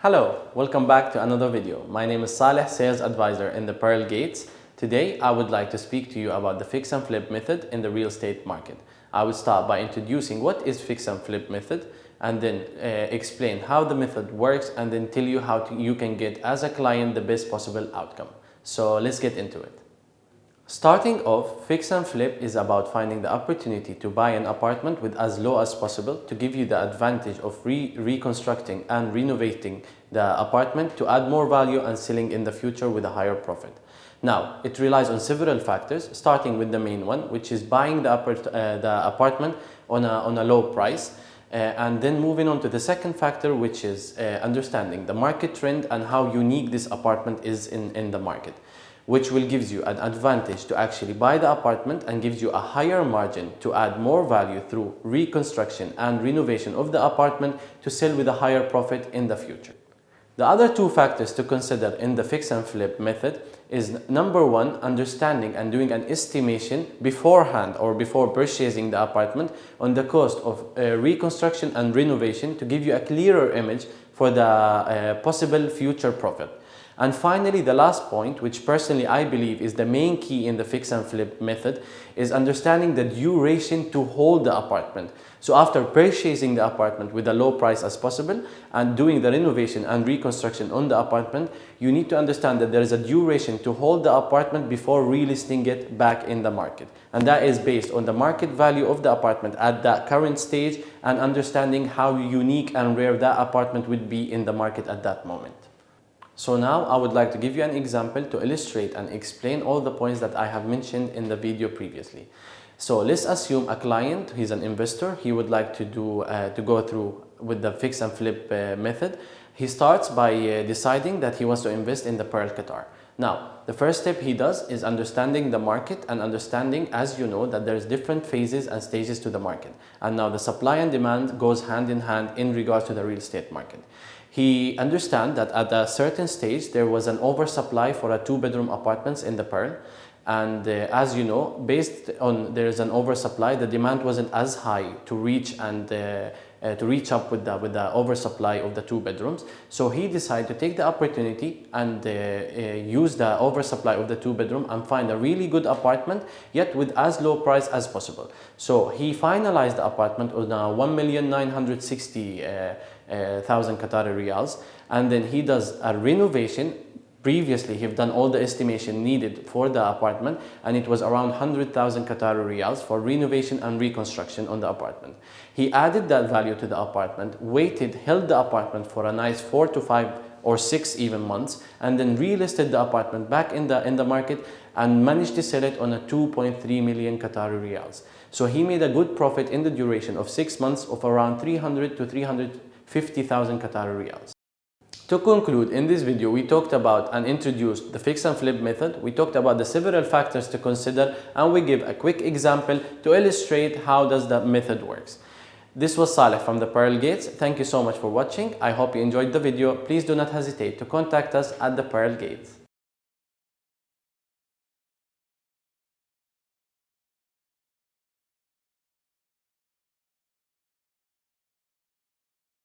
Hello, welcome back to another video. My name is Saleh, Sales Advisor in the Pearl Gates. Today, I would like to speak to you about the fix and flip method in the real estate market. I will start by introducing what is fix and flip method and then explain how the method works and then tell you how you can get as a client the best possible outcome. So let's get into it. Starting off, fix and flip is about finding the opportunity to buy an apartment with as low as possible to give you the advantage of reconstructing and renovating the apartment to add more value and selling in the future with a higher profit. Now, it relies on several factors, starting with the main one, which is buying the apartment on a low price. And then moving on to the second factor, which is understanding the market trend and how unique this apartment is in the market, which will give you an advantage to actually buy the apartment and gives you a higher margin to add more value through reconstruction and renovation of the apartment to sell with a higher profit in the future. The other two factors to consider in the fix and flip method is number one, understanding and doing an estimation beforehand or before purchasing the apartment on the cost of reconstruction and renovation to give you a clearer image for the possible future profit. And finally, the last point, which personally I believe is the main key in the fix and flip method, is understanding the duration to hold the apartment. So after purchasing the apartment with a low price as possible and doing the renovation and reconstruction on the apartment, you need to understand that there is a duration to hold the apartment before relisting it back in the market. And that is based on the market value of the apartment at that current stage and understanding how unique and rare that apartment would be in the market at that moment. So now I would like to give you an example to illustrate and explain all the points that I have mentioned in the video previously. So let's assume a client, he's an investor, he would like to go through with the fix and flip method. He starts by deciding that he wants to invest in the Pearl Qatar. Now, the first step he does is understanding the market and understanding, as you know, that there's different phases and stages to the market. And now the supply and demand goes hand in hand in regards to the real estate market. He understands that at a certain stage, there was an oversupply for a two-bedroom apartments in the Pearl. And as you know, based on there is an oversupply, the demand wasn't as high to reach up with the oversupply of the two bedrooms. So he decided to take the opportunity and use the oversupply of the two bedroom and find a really good apartment, yet with as low price as possible. So he finalized the apartment on 1,960,000 Qatari riyals, and then he does a renovation. Previously, he've done all the estimation needed for the apartment, and it was around 100,000 Qatari riyals for renovation and reconstruction on the apartment. He added that value to the apartment, held the apartment for a nice 4 to 5 or 6 even months, and then relisted the apartment back in the market and managed to sell it on a 2.3 million Qatari riyals. So he made a good profit in the duration of 6 months of around 300 to 350,000 Qatari riyals. To conclude, in this video, we talked about and introduced the fix and flip method. We talked about the several factors to consider, and we give a quick example to illustrate how does the method works. This was Saleh from the Pearl Gates. Thank you so much for watching. I hope you enjoyed the video. Please do not hesitate to contact us at the Pearl Gates.